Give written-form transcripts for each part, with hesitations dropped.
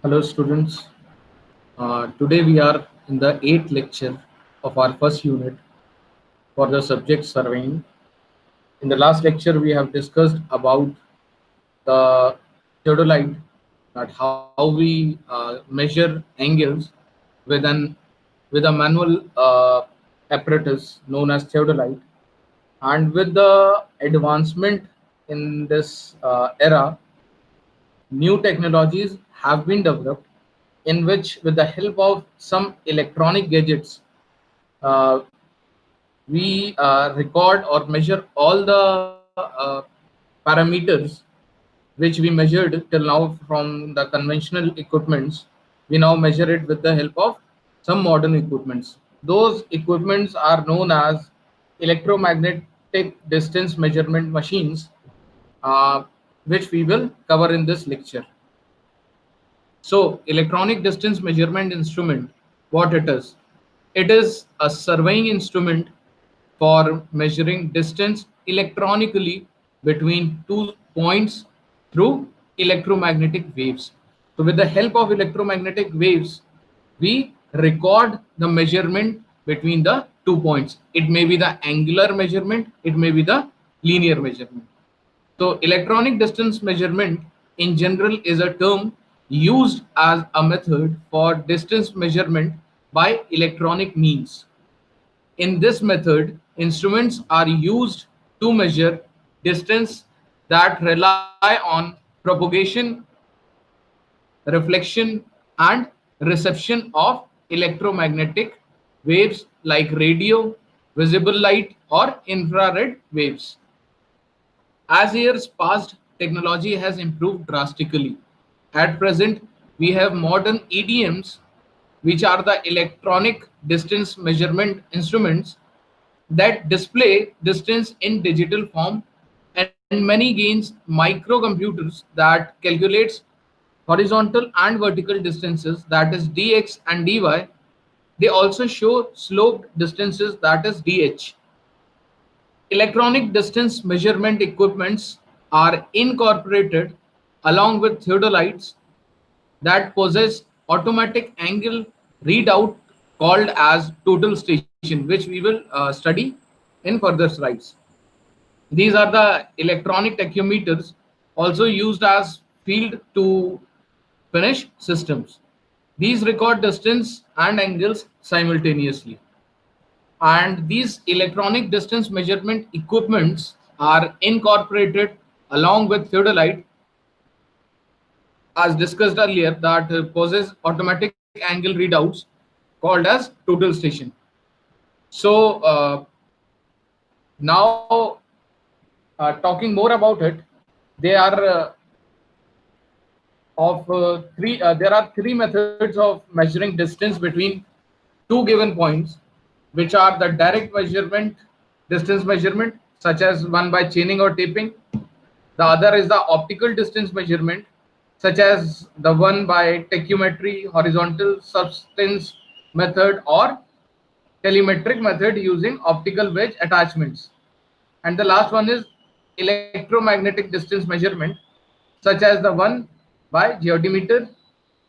Hello, students. Today we are in the eighth lecture of our first unit for the subject surveying. In the last lecture, we have discussed about the theodolite, that how we measure angles with an with a manual apparatus known as theodolite, and with the advancement in this era, new technologies have been developed in which, with the help of some electronic gadgets, uh, we record or measure all the parameters which we measured till now from the conventional equipments. We now measure it with the help of some modern equipments. Those equipments are known as electromagnetic distance measurement machines, uh, which we will cover in this lecture. So, electronic distance measurement instrument, what it is? It is a surveying instrument for measuring distance electronically between two points through electromagnetic waves. So, with the help of electromagnetic waves, we record the measurement between the 2 points. It may be the angular measurement, it may be the linear measurement. So, electronic distance measurement in general is a term used as a method for distance measurement by electronic means. In this method, instruments are used to measure distance that rely on propagation, reflection, and reception of electromagnetic waves like radio, visible light, or infrared waves. As years passed, technology has improved drastically. At present, we have modern EDMs, which are the electronic distance measurement instruments that display distance in digital form, and many gains microcomputers that calculates horizontal and vertical distances, that is dx and dy. They also show sloped distances, that is dh. Electronic distance measurement equipments are incorporated along with theodolites that possess automatic angle readout called as total station, which we will study in further slides. These are the electronic tachymeters, also used as field to finish systems. These record distance and angles simultaneously. And these electronic distance measurement equipments are incorporated along with theodolite, as discussed earlier, that possess automatic angle readouts called as total station. So now, talking more about it, they are there are three methods of measuring distance between two given points, which are the direct measurement, distance measurement, such as one by chaining or taping. The other is the optical distance measurement, such as the one by tachymetry, horizontal substance method, or telemetric method using optical wedge attachments. And the last one is electromagnetic distance measurement, such as the one by geodemeter,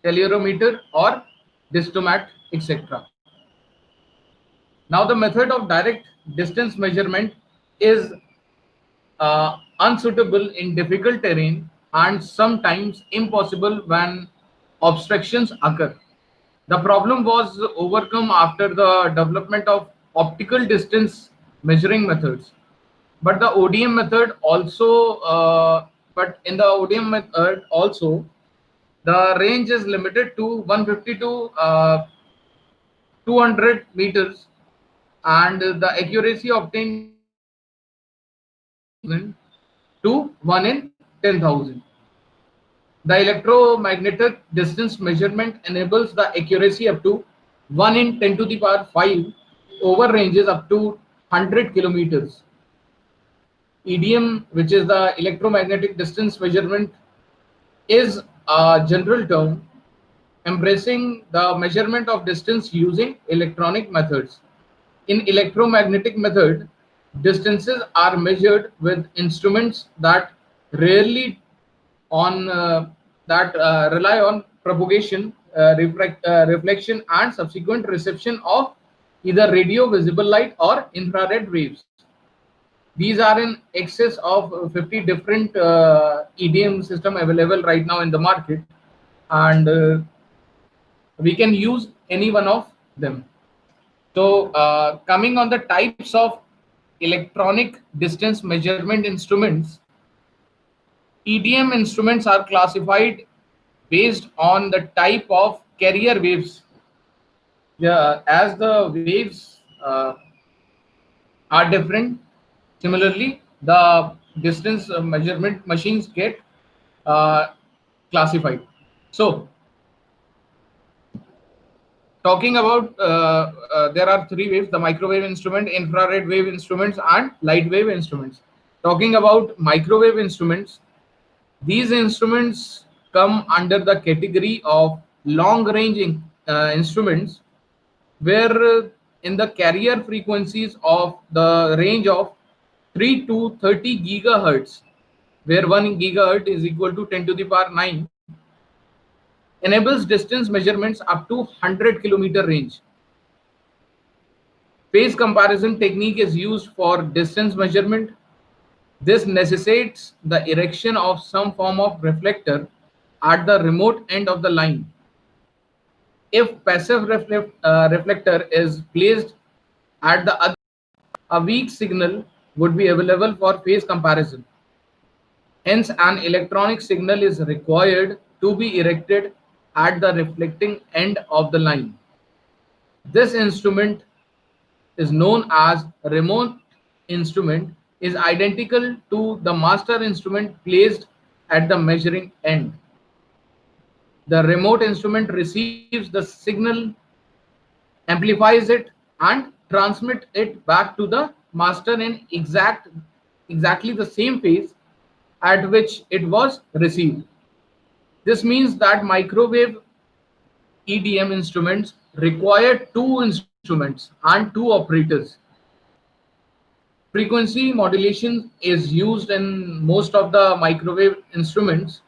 tellurimeter, or distomat, etc. Now, the method of direct distance measurement is unsuitable in difficult terrain and sometimes impossible when obstructions occur. The problem was overcome after the development of optical distance measuring methods. But the ODM method also, but in the ODM method also, the range is limited to 150 to 200 meters, and the accuracy obtained can be 1 in 10,000. The electromagnetic distance measurement enables the accuracy up to 1 in 10 to the power 5 over ranges up to 100 kilometers. EDM, which is the electromagnetic distance measurement, is a general term embracing the measurement of distance using electronic methods. In electromagnetic method, distances are measured with instruments that rarely on that rely on propagation, reflection, and subsequent reception of either radio, visible light, or infrared waves. These are in excess of 50 different EDM system available right now in the market, and we can use any one of them. So, coming on the types of electronic distance measurement instruments, EDM instruments are classified based on the type of carrier waves. Yeah, as the waves are different, similarly, the distance measurement machines get uh, classified. So, talking about there are three waves: the microwave instrument, infrared wave instruments, and light wave instruments. Talking about microwave instruments, these instruments come under the category of long range instruments, where in the carrier frequencies of the range of 3 to 30 gigahertz, where 1 gigahertz is equal to 10 to the power 9, enables distance measurements up to 100-kilometer range. Phase comparison technique is used for distance measurement. This necessitates the erection of some form of reflector at the remote end of the line. If passive reflector is placed at the other, a weak signal would be available for phase comparison. Hence, an electronic signal is required to be erected at the reflecting end of the line. This instrument is known as remote instrument, is identical to the master instrument placed at the measuring end. The remote instrument receives the signal, amplifies it, and transmit it back to the master in exactly the same phase at which it was received. This means that microwave EDM instruments require two instruments and two operators. Frequency modulation is used in most of the microwave instruments.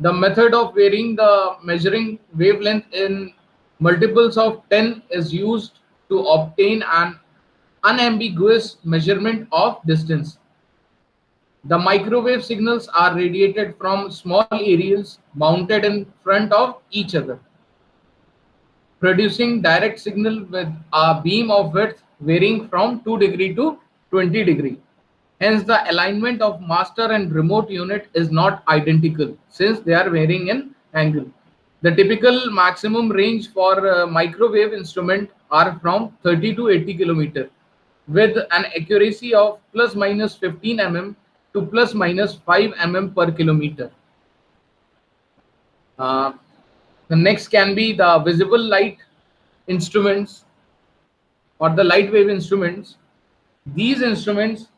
The method of varying the measuring wavelength in multiples of 10 is used to obtain an unambiguous measurement of distance. The microwave signals are radiated from small areas mounted in front of each other, producing direct signal with a beam of width varying from 2 degree to 20 degree. Hence, the alignment of master and remote unit is not identical since they are varying in angle. The typical maximum range for microwave instrument are from 30 to 80 kilometer with an accuracy of plus minus 15 mm to plus minus 5 mm per kilometer. Uh, the next can be the visible light instruments or the light wave instruments. These instruments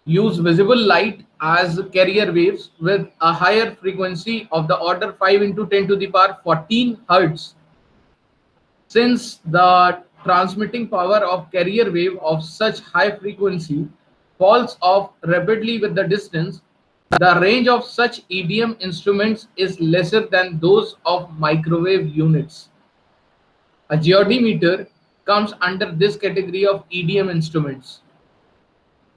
use visible light as carrier waves with a higher frequency of the order 5 into 10 to the power 14 hertz. Since the transmitting power of carrier wave of such high frequency falls off rapidly with the distance, the range of such EDM instruments is lesser than those of microwave units. A geodemeter comes under this category of EDM instruments.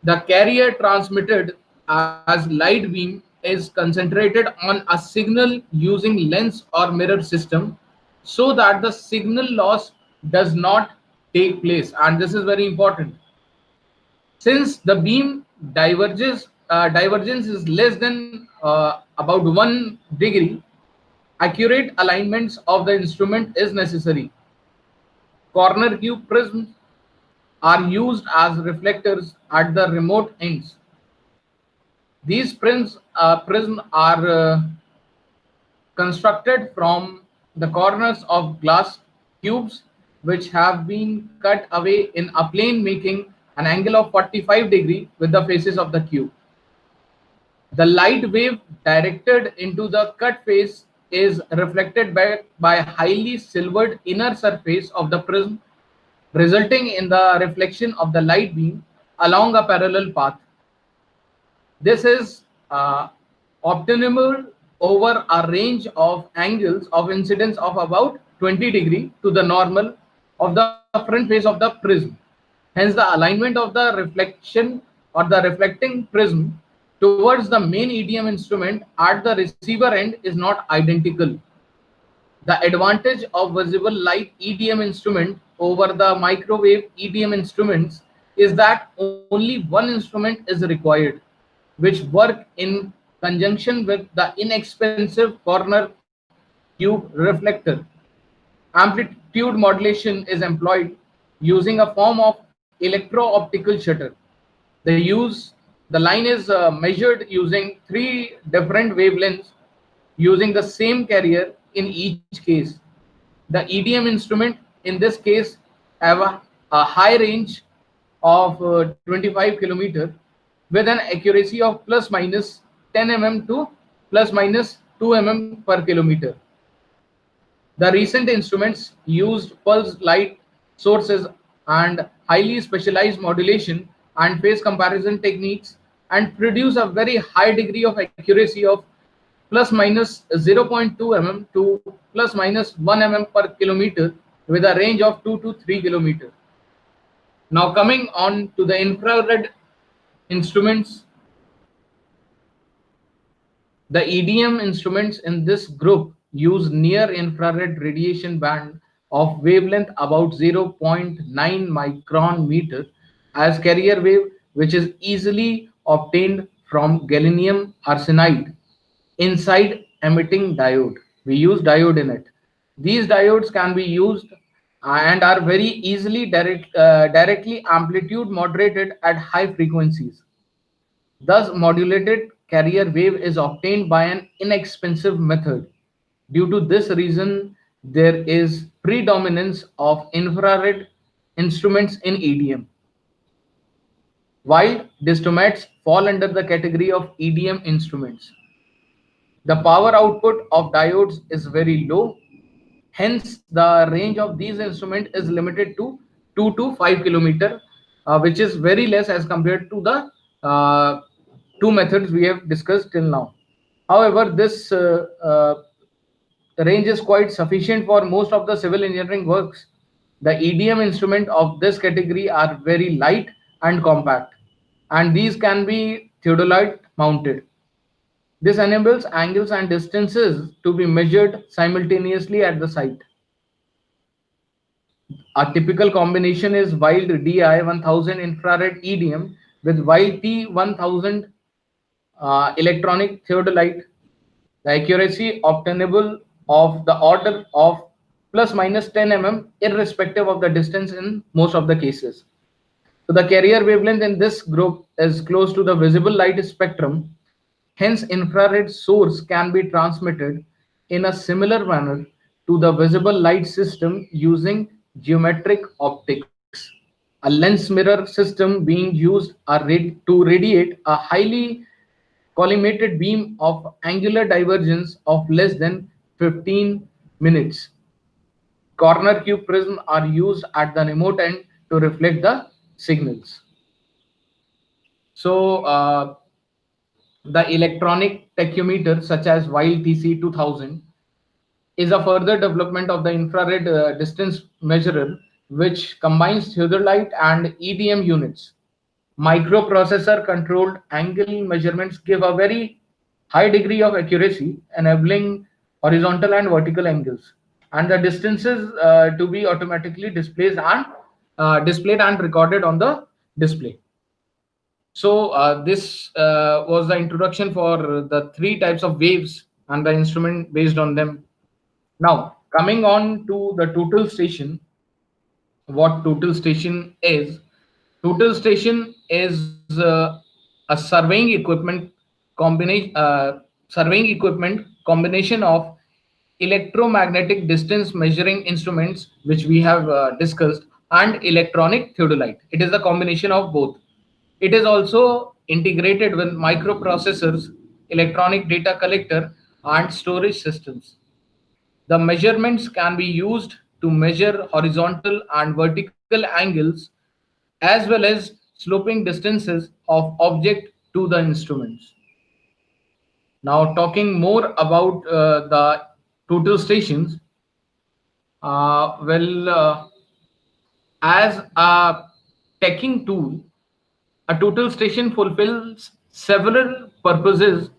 The carrier transmitted as light beam is concentrated on a signal using lens or mirror system so that the signal loss does not take place. And this is very important. Since the beam divergence is less than about 1 degree, accurate alignments of the instrument is necessary. Corner cube prisms are used as reflectors at the remote ends. These prisms are constructed from the corners of glass cubes which have been cut away in a plane, making an angle of 45 degree with the faces of the cube. The light wave directed into the cut face is reflected by a highly silvered inner surface of the prism, resulting in the reflection of the light beam along a parallel path. This is optimal over a range of angles of incidence of about 20 degree to the normal of the front face of the prism. Hence, the alignment of the reflection or the reflecting prism towards the main EDM instrument at the receiver end is not identical. The advantage of visible light EDM instrument over the microwave EDM instruments is that only one instrument is required, which work in conjunction with the inexpensive corner tube reflector. Amplitude modulation is employed using a form of electro-optical shutter. The line is measured using three different wavelengths using the same carrier in each case. The EDM instrument in this case have a high range of 25 kilometer with an accuracy of plus minus 10 mm to plus minus 2 mm per kilometer. The recent instruments used pulse light sources and highly specialized modulation and phase comparison techniques and produce a very high degree of accuracy of plus minus 0.2 mm to plus minus 1 mm per kilometer with a range of 2 to 3 kilometer. Now coming on to the infrared instruments, the EDM instruments in this group use near infrared radiation band of wavelength about 0.9 micron meter as carrier wave, which is easily obtained from gallium arsenide inside emitting diode. We use diode in it. These diodes can be used and are very easily directly amplitude moderated at high frequencies. Thus, modulated carrier wave is obtained by an inexpensive method. Due to this reason, there is predominance of infrared instruments in EDM, while distomats fall under the category of EDM instruments. The power output of diodes is very low. Hence, the range of these instruments is limited to 2 to 5 kilometer, which is very less as compared to the two methods we have discussed till now. However, this range is quite sufficient for most of the civil engineering works. The EDM instrument of this category are very light and compact, and these can be theodolite mounted. This enables angles and distances to be measured simultaneously at the site. A typical combination is Wild DI-1000 infrared EDM with Wild T-1000 electronic theodolite. The accuracy obtainable of the order of plus minus 10 mm irrespective of the distance in most of the cases. So the carrier wavelength in this group is close to the visible light spectrum. Hence, infrared source can be transmitted in a similar manner to the visible light system using geometric optics. A lens mirror system being used to radiate a highly collimated beam of angular divergence of less than 15 minutes. Corner cube prism are used at the remote end to reflect the signals. So the electronic tachymeter such as Wild TC2000 is a further development of the infrared distance measurer which combines theodolite and EDM units. Microprocessor controlled angle measurements give a very high degree of accuracy, enabling horizontal and vertical angles, and the distances to be automatically displayed and recorded on the display. So this was the introduction for the three types of waves and the instrument based on them. Now coming on to the total station, what total station is? Total station is a surveying equipment combination of electromagnetic distance measuring instruments, which we have discussed, and electronic theodolite. It is a combination of both. It is also integrated with microprocessors, electronic data collector, and storage systems. The measurements can be used to measure horizontal and vertical angles as well as sloping distances of object to the instruments. Now, talking more about the total stations, well, as a tagging tool, a total station fulfills several purposes.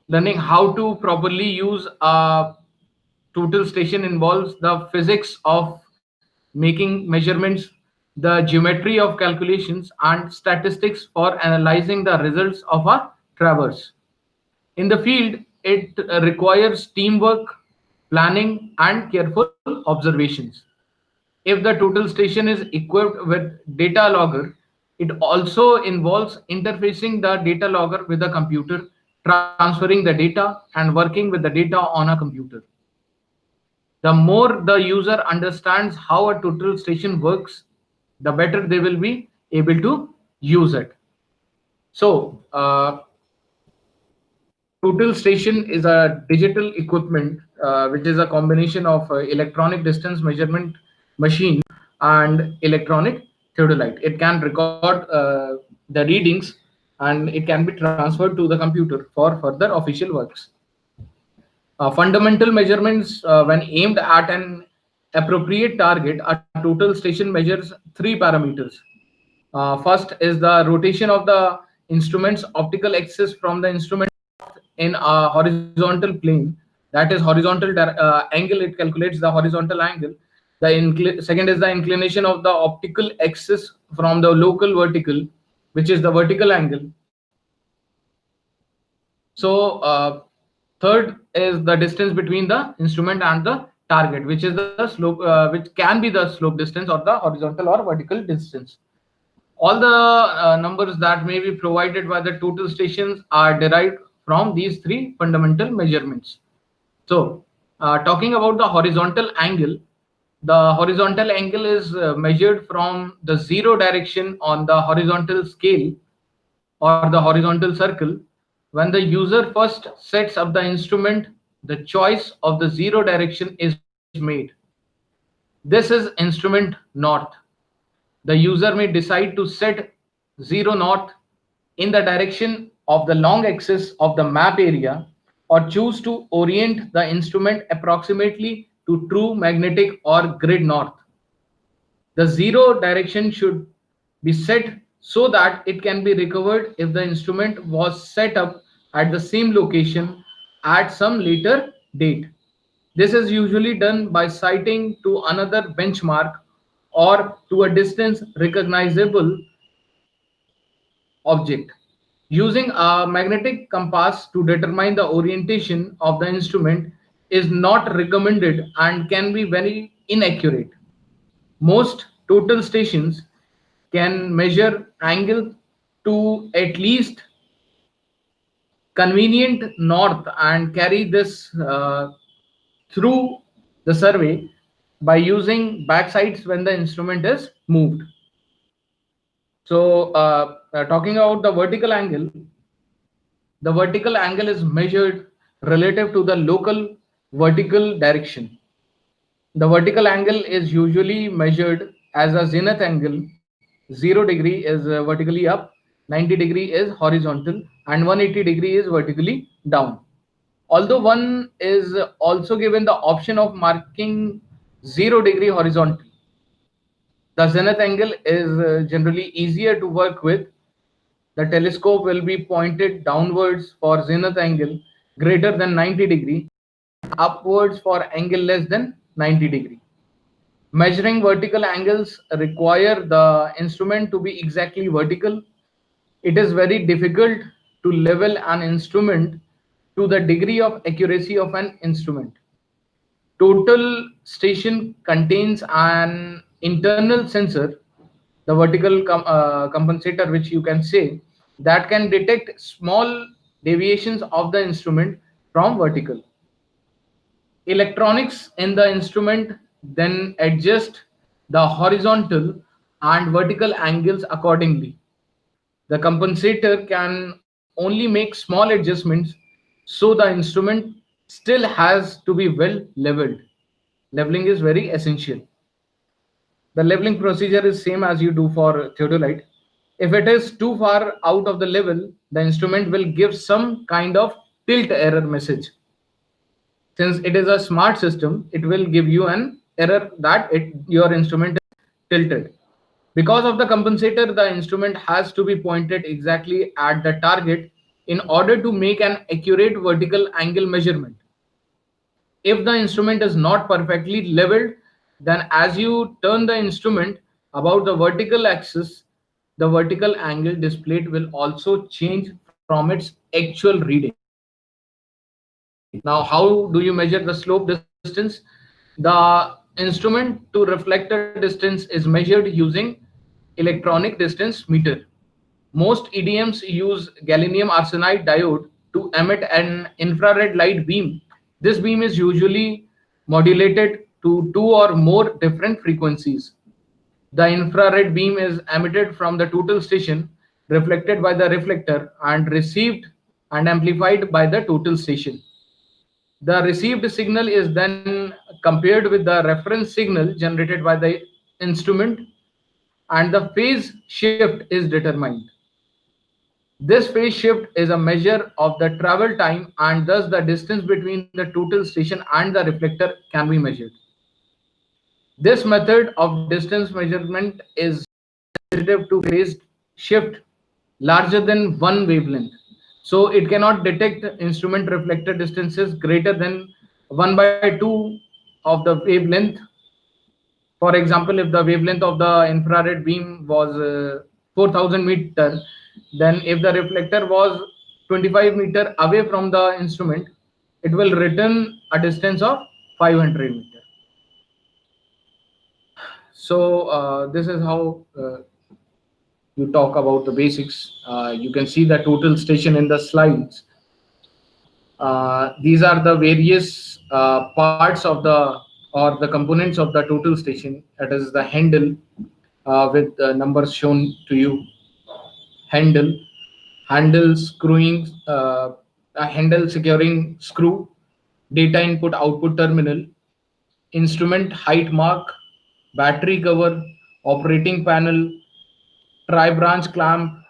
Learning how to properly use a total station involves the physics of making measurements, the geometry of calculations, and statistics for analyzing the results of a traverse. In the field, it requires teamwork, planning, and careful observations. If the total station is equipped with data logger, it also involves interfacing the data logger with the computer, transferring the data, and working with the data on a computer. The more the user understands how a total station works, the better they will be able to use it. So, total station is a digital equipment which is a combination of electronic distance measurement machine and electronic theodolite. It can record the readings and it can be transferred to the computer for further official works. Fundamental measurements, when aimed at an appropriate target, a total station measures three parameters. First is the rotation of the instrument's optical axis from the instrument in a horizontal plane, that is horizontal angle. It calculates the horizontal angle. Second is the inclination of the optical axis from the local vertical, which is the vertical angle. So third is the distance between the instrument and the target, which is the slope, which can be the slope distance or the horizontal or vertical distance. All the numbers that may be provided by the total stations are derived from these three fundamental measurements. So, talking about the horizontal angle is measured from the zero direction on the horizontal scale or the horizontal circle. When the user first sets up the instrument, the choice of the zero direction is made. This is instrument north. The user may decide to set 0 north in the direction of the long axis of the map area, or choose to orient the instrument approximately to true magnetic or grid north. The zero direction should be set so that it can be recovered if the instrument was set up at the same location at some later date. This is usually done by sighting to another benchmark or to a distance recognizable object. Using a magnetic compass to determine the orientation of the instrument is not recommended and can be very inaccurate. Most total stations can measure angle to at least convenient north and carry this through the survey by using backsides when the instrument is moved. So, talking about the vertical angle is measured relative to the local vertical direction. The vertical angle is usually measured as a zenith angle. 0 degree is vertically up, 90-degree is horizontal, and 180-degree is vertically down. Although one is also given the option of marking 0 degree horizontal, the zenith angle is generally easier to work with. The telescope will be pointed downwards for zenith angle greater than 90-degree, upwards for angle less than 90-degree. Measuring vertical angles require the instrument to be exactly vertical. It is very difficult to level an instrument to the degree of accuracy of an instrument. Total station contains an internal sensor, the vertical compensator, which you can say, that can detect small deviations of the instrument from vertical. Electronics in the instrument then adjust the horizontal and vertical angles accordingly. The compensator can only make small adjustments, so the instrument still has to be well leveled. Leveling is very essential. The leveling procedure is same as you do for theodolite. If it is too far out of the level, the instrument will give some kind of tilt error message. Since it is a smart system, it will give you an error that your instrument is tilted. Because of the compensator, the instrument has to be pointed exactly at the target in order to make an accurate vertical angle measurement. If the instrument is not perfectly leveled, then as you turn the instrument about the vertical axis, the vertical angle displayed will also change from its actual reading. Now, how do you measure the slope distance? The instrument to reflector distance is measured using electronic distance meter. Most EDMs use gallium arsenide diode to emit an infrared light beam. This beam is usually modulated to two or more different frequencies. The infrared beam is emitted from the total station, reflected by the reflector, and received and amplified by the total station. The received signal is then compared with the reference signal generated by the instrument, and the phase shift is determined. This phase shift is a measure of the travel time, and thus the distance between the total station and the reflector can be measured. This method of distance measurement is sensitive to phase shift larger than one wavelength. So it cannot detect instrument reflector distances greater than 1 by 2 of the wavelength. For example, if the wavelength of the infrared beam was 4000 meter, then if the reflector was 25-meter away from the instrument, it will return a distance of 500 meter. So this is how you talk about the basics. You can see the total station in the slides. These are the various parts of the or the components of the total station. That is the handle with the numbers shown to you. Handle, handle screwing, a handle securing screw, data input output terminal, instrument height mark, battery cover, operating panel, tri-branch clamp,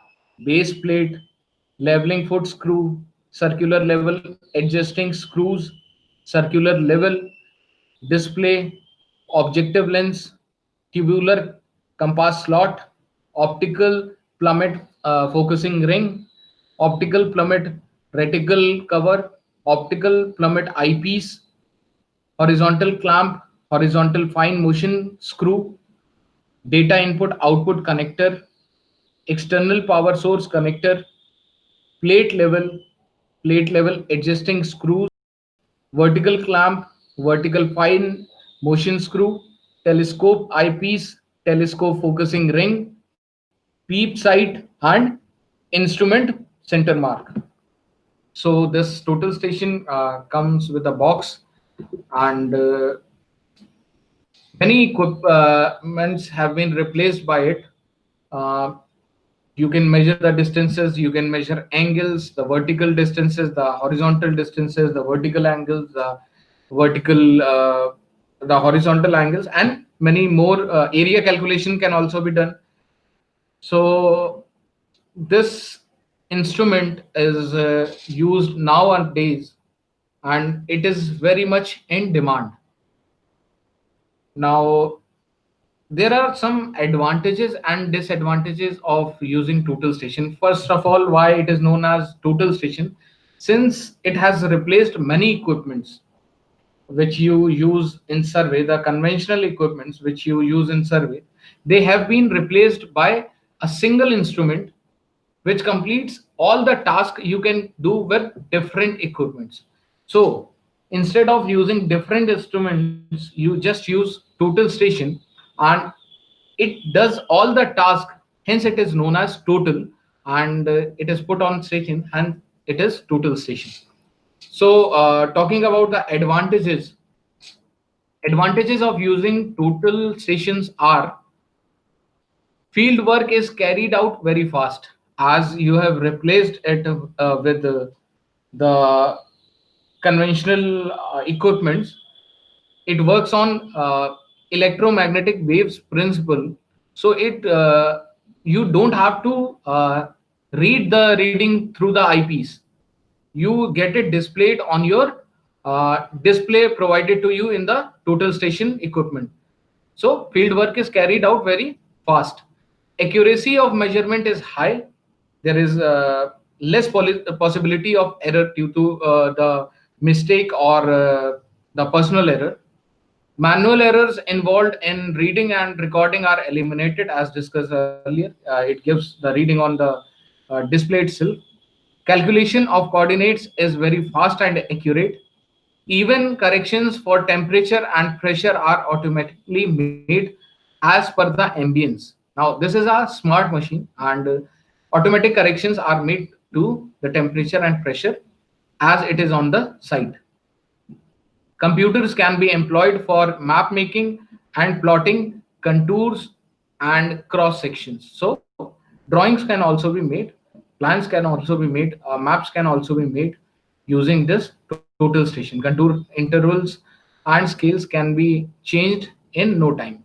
base plate, leveling foot screw, circular level adjusting screws, circular level, display, objective lens, tubular compass slot, optical plummet focusing ring, optical plummet reticle cover, optical plummet eyepiece, horizontal clamp, horizontal fine motion screw, data input output connector, external power source connector, plate level, plate level adjusting screws, vertical clamp, vertical fine motion screw, telescope eyepiece, telescope focusing ring, peep sight, and instrument center mark. So this total station comes with a box, and many equipments have been replaced by it. Uh, you can measure the distances, you can measure angles, the vertical distances, the horizontal distances, the vertical angles, vertical the horizontal angles, and many more. Area calculation can also be done. So this instrument is used nowadays, and it is very much in demand. Now, there are some advantages and disadvantages of using total station. First of all, why it is known as total station? Since it has replaced many equipments which you use in survey, the conventional equipments which you use in survey, they have been replaced by a single instrument which completes all the tasks you can do with different equipments. So instead of using different instruments, you just use total station, and it does all the task. Hence, it is known as total, and it is put on station, and it is total station. So, talking about the advantages of using total stations are: field work is carried out very fast, as you have replaced it with the conventional equipments. It works on electromagnetic waves principle, so it you don't have to read the reading through the eyepiece. you get it displayed on your display provided to you in the total station equipment. So field work is carried out very fast. Accuracy of measurement is high. There is less possibility of error due to the mistake or the personal error. Manual errors involved in reading and recording are eliminated as discussed earlier. It gives the reading on the display itself. Calculation of coordinates is very fast and accurate. Even corrections for temperature and pressure are automatically made as per the ambience. Now, this is a smart machine, and automatic corrections are made to the temperature and pressure as it is on the site. Computers can be employed for map making and plotting contours and cross sections. So drawings can also be made, plans can also be made, maps can also be made using this total station. Contour intervals and scales can be changed in no time.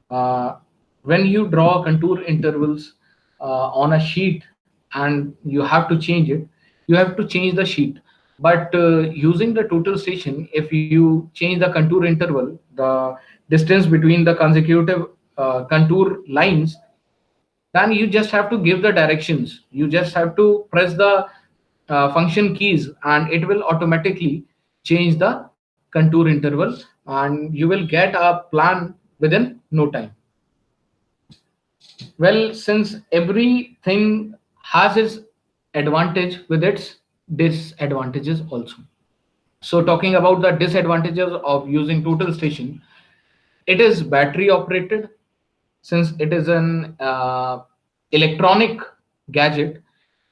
uh, when you draw contour intervals on a sheet and you have to change it, you have to change the sheet. But using the total station, if you change the contour interval, the distance between the consecutive contour lines, then you just have to give the directions. You just have to press the function keys and it will automatically change the contour interval, and you will get a plan within no time. Well, since everything has its advantage with its disadvantages also. So talking about the disadvantages of using total station, it is battery operated. Since it is an electronic gadget,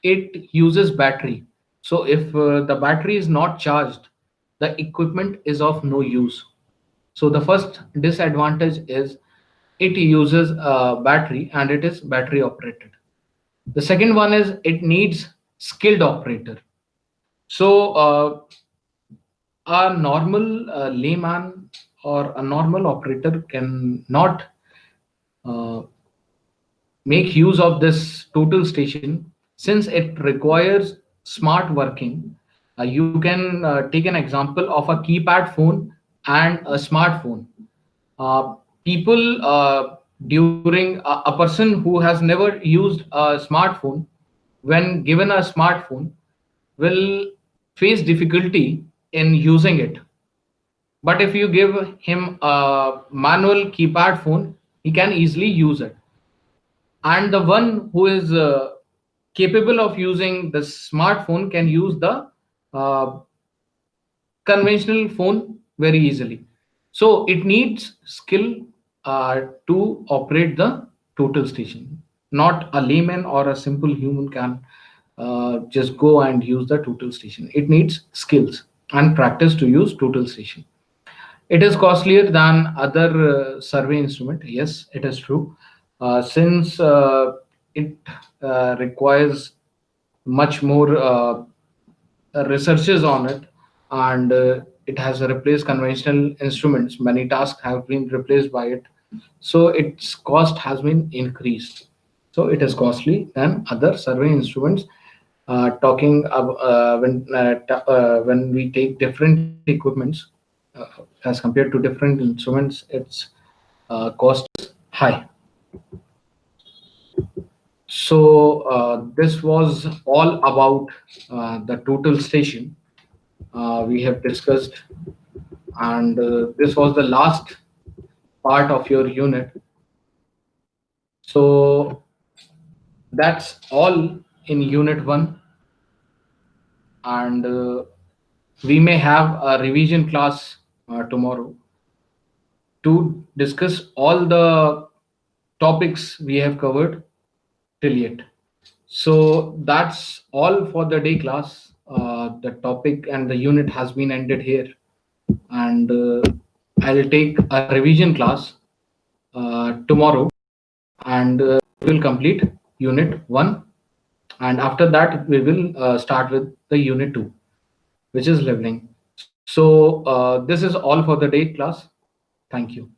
it uses battery. So if the battery is not charged, the equipment is of no use. So the first disadvantage is it uses a battery and it is battery operated. The second one is it needs skilled operator. So a normal layman or a normal operator can not uh, make use of this total station since it requires smart working. You can take an example of a keypad phone and a smartphone. People during a person who has never used a smartphone, when given a smartphone, will face difficulty in using it. But if you give him a manual keypad phone, he can easily use it. And the one who is capable of using the smartphone can use the uh, conventional phone very easily. So it needs skill to operate the total station. Not a layman or a simple human can just go and use the total station. It needs skills and practice to use total station. It is costlier than other survey instrument. Yes, it is true. Since it requires much more researches on it, and it has replaced conventional instruments. Many tasks have been replaced by it, so its cost has been increased. So it is costly than other survey instruments. When we take different equipments as compared to different instruments, its cost is high. So this was all about the total station we have discussed, and this was the last part of your unit. So that's all in unit 1, and we may have a revision class tomorrow to discuss all the topics we have covered till yet. So that's all for the day class. The topic and the unit has been ended here, and I'll take a revision class tomorrow, and we'll complete unit 1, and after that we will start with the unit 2, which is leveling. So this is all for the day class. Thank you.